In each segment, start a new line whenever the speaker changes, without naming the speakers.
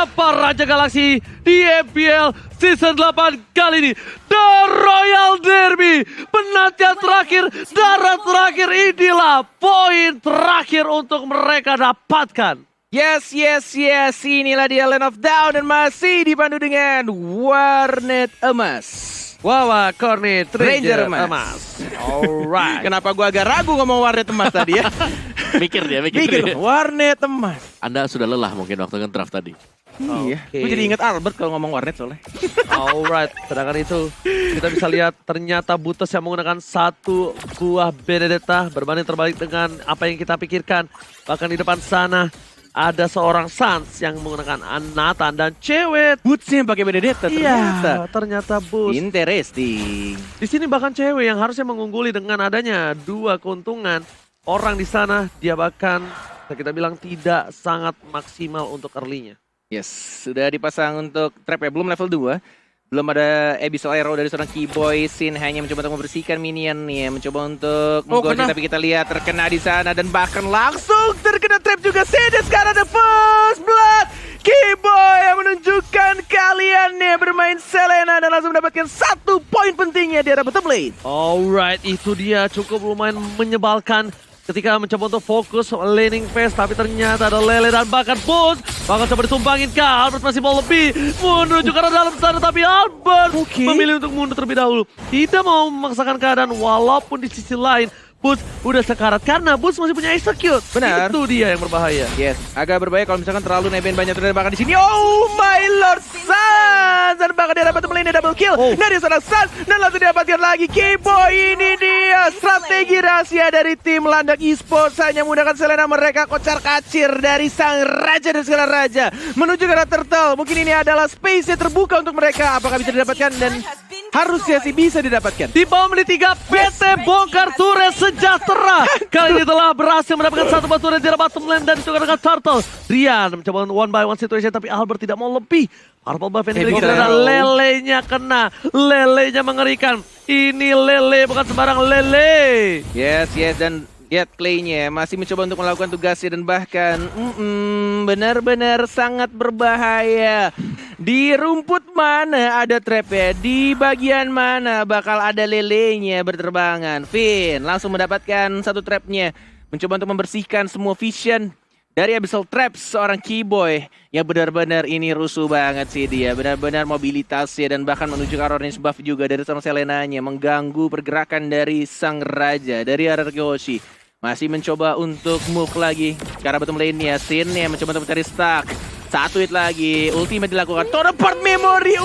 siapa Raja Galaksi di MPL Season 8 kali ini? The Royal Derby, penantian terakhir, darah terakhir, inilah poin terakhir untuk mereka dapatkan.
Yes, inilah dia Land of Down dan masih dipandu dengan Warnet Emas.
Wawa Cornet
Ranger
Ranger
Emas.
Alright.
Kenapa gua agak ragu ngomong Warnet Emas tadi ya?
Mikir dia.
Warnet Emas.
Anda sudah lelah mungkin waktu nge-draft tadi.
Iya,
Oke.
gue jadi inget Albert kalau ngomong Warnet soalnya.
Alright, sedangkan itu kita bisa lihat ternyata Butos yang menggunakan satu buah Benedetta berbanding terbalik dengan apa yang kita pikirkan. Bahkan di depan sana ada seorang Sans yang menggunakan Nathan dan cewek.
Bootsnya pakai Benedetta ternyata.
Iya, ternyata Boots.
Interesting.
Di sini bahkan cewek yang harusnya mengungguli dengan adanya dua keuntungan. Orang di sana dia bahkan kita bilang tidak sangat maksimal untuk early-nya.
Yes, sudah dipasang untuk trap ya, belum level 2. Belum ada Abyssal Arrow dari seorang Keyboy. Sin hanya mencoba untuk membersihkan minion nih, mencoba untuk menggonceng, tapi kita lihat terkena di sana dan bahkan langsung terkena trap juga. Sin dan sekarang ada first blood. Keyboy yang menunjukkan kaliannya bermain Selena dan langsung mendapatkan 1 poin pentingnya di arah bottom lane.
Alright, itu dia cukup lumayan menyebalkan ketika mencoba untuk fokus laning phase, tapi ternyata ada Lele dan bahkan Boots bahkan coba ditumbangin kah. Albert masih mau lebih menuju ke arah dalam sana, tapi Albert memilih untuk mundur terlebih dahulu. Tidak mau memaksakan keadaan walaupun di sisi lain Boots udah sekarat karena Boots masih punya execute.
Benar.
Itu dia yang berbahaya.
Yes, agak berbahaya kalau misalkan terlalu nebeng banyak dan bahkan di sini. Oh my lord, Sans! Dan bahkan dia dapat melindungi double kill. Dari seorang Sans dan langsung didapatkan lagi Keyboy. Ini dia strategi rahasia dari tim Landak Esports, hanya menggunakan Selena. Mereka kocar kacir dari sang raja dan segala raja menuju ke arah turtle. Mungkin ini adalah space yang terbuka untuk mereka. Apakah bisa didapatkan? Dan harusnya sih bisa didapatkan.
Di bawah menit 3, PT bongkar turret sejahtera. Kali ini telah berhasil mendapatkan satu batu turret di bottom lane dan juga dengan Turtle. Rian mencoba one by one situation, tapi Albert tidak mau lebih. Purple buff yang dimiliki dan lelenya kena. Lelenya mengerikan. Ini Lele, bukan sembarang Lele.
Yes, dan lihat Clay-nya masih mencoba untuk melakukan tugasnya dan bahkan benar-benar sangat berbahaya. Di rumput mana ada trapnya, di bagian mana bakal ada lelenya berterbangan. Finn langsung mendapatkan satu trapnya, mencoba untuk membersihkan semua vision dari Abyssal Traps seorang Keyboy yang benar-benar ini rusuh banget sih dia. Benar-benar mobilitasnya dan bahkan menuju ke orange buff juga dari sang Selenanya, mengganggu pergerakan dari sang raja dari arah Kyoshi. Masih mencoba untuk move lagi ke arah bottom lane-nya. Sin yang mencoba untuk mencari stack. 1 hit lagi, ultimate dilakukan. Teleport memory.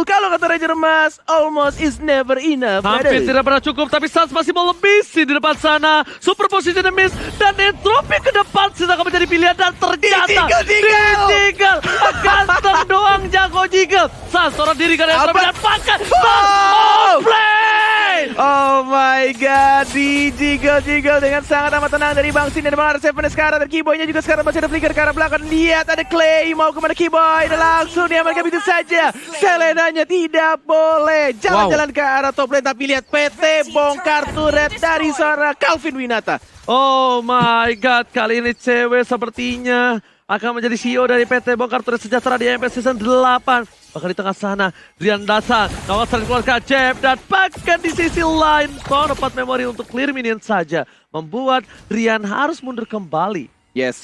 Kalau kata Ranger Emas, almost is never enough.
Hampir tidak pernah cukup, tapi Sans masih mau lebih sih di depan sana. Super position miss dan entropy ke depan sudah akan menjadi pilihan dan ternyata ditinggal. Ganteng doang jago jiggle. Sans seorang diri karena entropy dan pakai Sans play.
Oh my god, di jiggle dengan sangat amat tenang dari Bang Sin dan Bang R7 sekarang. Dan Keyboy-nya juga sekarang masih ada flicker ke arah belakang. Lihat ada Clay, mau kemana Keyboy? Dan langsung diamankan begitu saja. Selenanya tidak boleh jalan-jalan ke arah top lane. Tapi lihat PT bongkar turret dari seorang Calvin Winata.
Oh my god, kali ini cewek sepertinya akan menjadi CEO dari PT Bongkar Turret Sejahtera di MPL Season 8. Bahkan di tengah sana, Rian datang, kawasan keluarga Jeb, dan bahkan di sisi lain, tempat memori untuk clear minion saja. Membuat Rian harus mundur kembali.
Yes.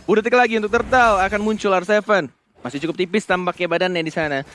Udah detik lagi untuk Turtle, akan muncul R7. Masih cukup tipis tampaknya badannya di sana.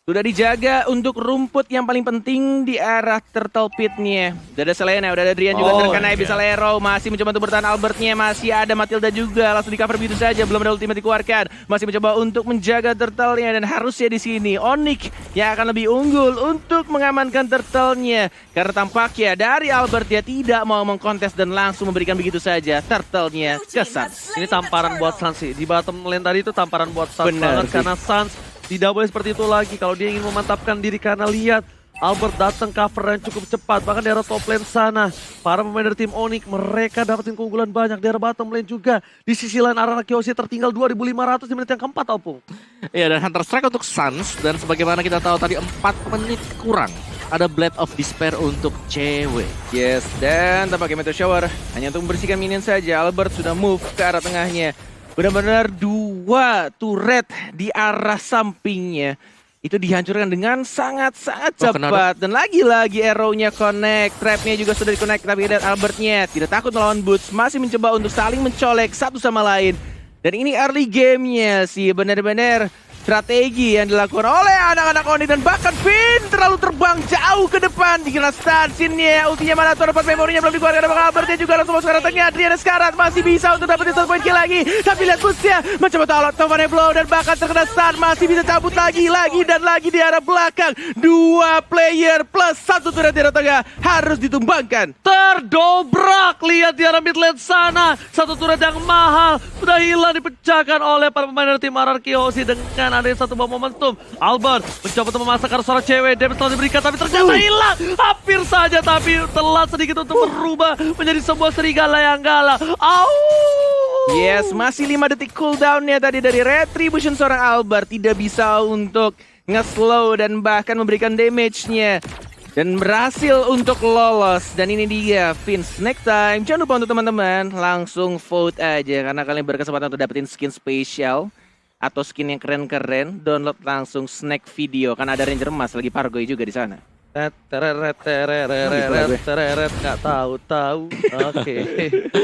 Sudah dijaga untuk rumput yang paling penting di arah Turtle Pit-nya. Udah ada Selena, udah ada Drian juga terkena Abyssal Arrow. Masih mencoba untuk bertahan Albert-nya, masih ada Matilda juga. Langsung di cover begitu saja, belum ada ultimate dikeluarkan. Masih mencoba untuk menjaga Turtle-nya dan harusnya di sini Onyx yang akan lebih unggul untuk mengamankan Turtle-nya. Karena tampaknya dari Albert dia tidak mau mengkontes dan langsung memberikan begitu saja Turtle-nya ke Sans.
Ini tamparan buat Sans sih. Di bottom lane tadi itu tamparan buat Sans
Benar
banget karena Sans tidak boleh seperti itu lagi kalau dia ingin memantapkan diri karena lihat Albert datang cover yang cukup cepat. Bahkan di arah top lane sana, para pemain dari tim Onyx mereka dapetin keunggulan banyak. Di arah bottom lane juga, di sisi lain arah Kyoshi tertinggal 2.500 di menit yang keempat, Opung.
Iya, dan Hunter Strike untuk Sans, dan sebagaimana kita tahu tadi 4 menit kurang. Ada Blade of Despair untuk cewek.
Yes, dan tampaknya Meteor Shower hanya untuk membersihkan minion saja. Albert sudah move ke arah tengahnya. Benar-benar dua turret di arah sampingnya. Itu dihancurkan dengan sangat-sangat cepat. Dan lagi-lagi arrow-nya connect. Trap-nya juga sudah di-connect. Tapi lihat Albertnya tidak takut melawan Boots. Masih mencoba untuk saling mencolek satu sama lain. Dan ini early game-nya sih. Benar-benar strategi yang dilakukan oleh anak-anak Onyx. Dan bahkan Finn terlalu terbang jauh ke depan. Dikira Stansin-nya. Ultinya mana tuh, dapat memorinya belum dikeluarkan. Apakah Albertnya juga langsung masuk ke arah tengah. Adriana Scarlet masih bisa untuk dapetin 1 poin kill lagi. Tapi lihat Boots-nya mencoba tolong Tovane Blow. Dan bahkan terkena stun. Masih bisa cabut lagi dan lagi di arah belakang. 2 player plus 1 turret di arah tengah harus ditumbangkan.
Terdobrak, lihat di arah mid lane sana. Satu turret yang mahal sudah hilang dipecahkan oleh para pemain dari tim RRQ Hoshi dengan ada satu buah momentum. Albert mencoba untuk memasakkan seorang cewek. Damage telah diberikan tapi ternyata hilang. Hampir saja tapi telat sedikit untuk berubah menjadi sebuah serigala yang galak. Au!
Yes, masih 5 detik cooldown-nya tadi dari Retribution seorang Albert. Tidak bisa untuk nge-slow dan bahkan memberikan damage-nya. Dan berhasil untuk lolos. Dan ini dia, Vince. Next time, jangan lupa untuk teman-teman langsung vote aja. Karena kalian berkesempatan untuk dapetin skin spesial. Atau skin yang keren-keren, download langsung snack video. Kan ada Ranger Emas lagi Pargoy juga di sana.
Nggak tahu. Oke.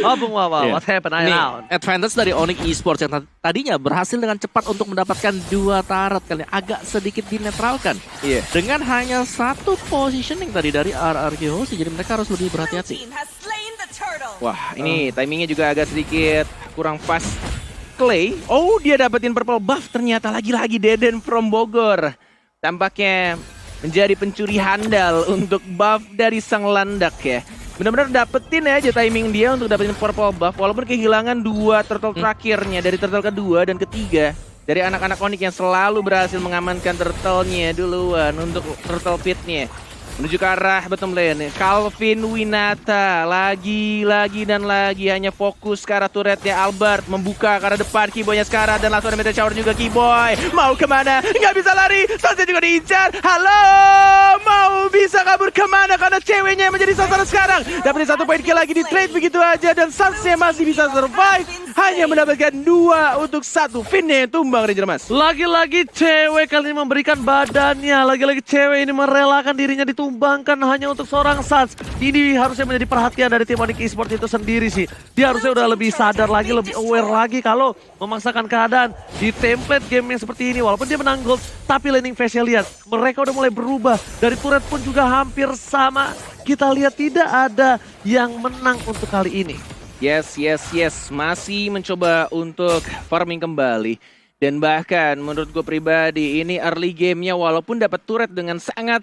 Oh, Bung Wawa, what happened now?
Advantage dari Onyx Esports yang tadinya berhasil dengan cepat untuk mendapatkan 2 turret kali ini agak sedikit dinetralkan.
Iya.
Dengan hanya 1 positioning tadi dari RRQ Hoshi, jadi mereka harus lebih berhati-hati.
Wah, ini timingnya juga agak sedikit kurang pas. Clay, oh dia dapetin purple buff ternyata lagi-lagi Deden from Bogor. Tampaknya menjadi pencuri handal untuk buff dari sang landak ya. Benar-benar dapetin aja timing dia untuk dapetin purple buff walaupun kehilangan 2 turtle terakhirnya dari turtle kedua dan ketiga. Dari anak-anak Onyx yang selalu berhasil mengamankan turtle-nya duluan untuk turtle pit-nya. Menuju ke arah bottom lane. Calvin Winata lagi dan lagi hanya fokus ke arah turretnya. Albert membuka ke arah depan. Kiboynya sekarang dan langsung ada meteor shower juga. Kiboy mau kemana? Nggak bisa lari. Sansnya juga diincar. Halo, mau bisa kabur kemana? Karena ceweknya yang menjadi sasaran sekarang. Dapetin 1 poin kill lagi di trade begitu aja. Dan Sansnya masih bisa survive. Hanya mendapatkan 2 untuk 1. Finnya tumbang Ranger Mas.
Lagi-lagi cewek kali ini memberikan badannya. Lagi-lagi cewek ini merelakan dirinya ditumbangkan hanya untuk seorang Sans. Ini harusnya menjadi perhatian dari tim Onyx Esports itu sendiri sih. Dia harusnya udah lebih sadar lagi, lebih aware lagi kalau memaksakan keadaan di template game yang seperti ini. Walaupun dia menang gold, tapi laning phase-nya lihat. Mereka udah mulai berubah. Dari turret pun juga hampir sama. Kita lihat tidak ada yang menang untuk kali ini.
Yes. Masih mencoba untuk farming kembali. Dan bahkan menurut gue pribadi ini early gamenya walaupun dapat turret dengan sangat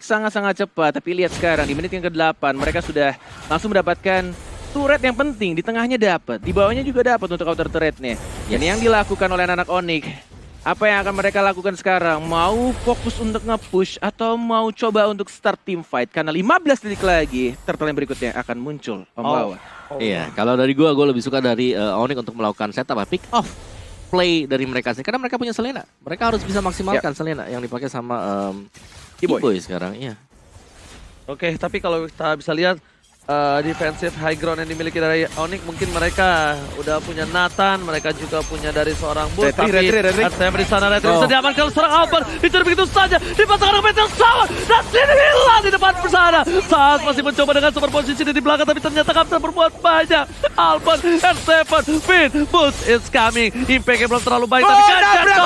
cepat. Tapi lihat sekarang di menit yang ke-8 mereka sudah langsung mendapatkan turret yang penting. Di tengahnya dapat, di bawahnya juga dapat untuk counter turretnya. Dan yang dilakukan oleh anak Onyx, apa yang akan mereka lakukan sekarang? Mau fokus untuk nge-push atau mau coba untuk start team fight? Karena 15 detik lagi turtle yang berikutnya akan muncul pembawa.
Iya, kalau dari gue lebih suka dari Onyx untuk melakukan setup pick off play dari mereka sih. Karena mereka punya Selena. Mereka harus bisa maksimalkan Selena yang dipakai sama Kiboy sekarang. Iya.
Oke, tapi kalau kita bisa lihat defensive high ground yang dimiliki dari Onyx, mungkin mereka udah punya Nathan, mereka juga punya dari seorang Bull, tapi Retri di sana bisa diamankan seorang Albert, itu begitu saja dipasangkan dengan meteor shower dan sini hilang di depan sana. Saat masih mencoba dengan super posisi di belakang, tapi ternyata gak bisa berbuat banyak. Albert, R7, Finn, Boots is coming, impact-nya belum terlalu baik, tapi kejadot.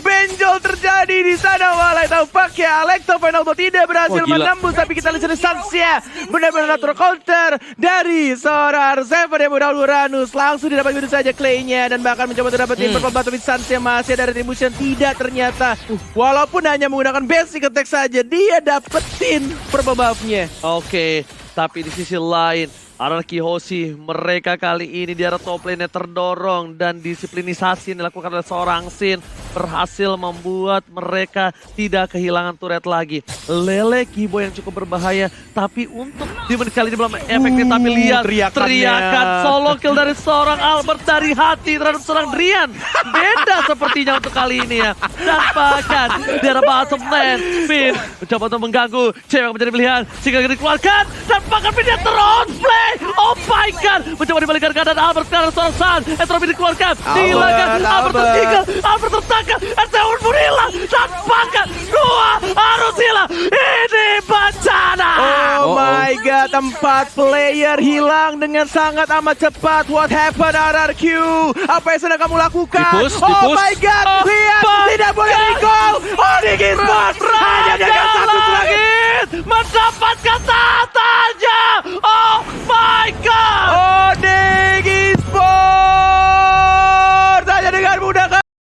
Benjol terjadi di sana walai tampaknya Alekto Final Ball tidak berhasil menembus, tapi kita lihat Sansnya benar-benar natural counter dari seorang R7 yang mudah Uranus langsung didapat begitu saja Clay-nya dan bahkan mencoba untuk dapetin purple buff, tapi Sansnya masih ada retribution tidak ternyata walaupun hanya menggunakan basic attack saja dia dapetin purple buff-nya.
Oke, tapi di sisi lain RRQ Hoshi mereka kali ini di arah top lane-nya terdorong dan disiplinisasi yang dilakukan oleh seorang Sin. berhasil membuat mereka tidak kehilangan turret lagi. Lele Kibo yang cukup berbahaya, tapi untuk di menit kali ini belum efektif. Tapi lihat teriakan solo kill dari seorang Albert dari hati terhadap seorang Drian. Beda sepertinya untuk kali ini ya. Dan bahkan di arah bottom lane, Finn mencoba untuk mengganggu. Cewek menjadi pilihan, sehingga dikeluarkan. Dan bahkan Finn dia play. Oh my god, mencoba dibalikan keadaan Albert sekarang seorang San. Entropi dikeluarkan, dihilangkan. Albert tertinggal, Albert tertangkap. Erteun pun hilang. Dan bahkan dua harus hilang. Ini bencana.
Oh my god, 4 player hilang dengan sangat amat cepat. What happened RRQ? Apa yang sedang kamu lakukan?
Di-push,
Oh
di-push.
my god, lihat, tidak boleh di-goal. Oh, Digitbot hanya dengan satu langit.
Mendapatkan tahtanya. Oh my god.
Oh, Digitbot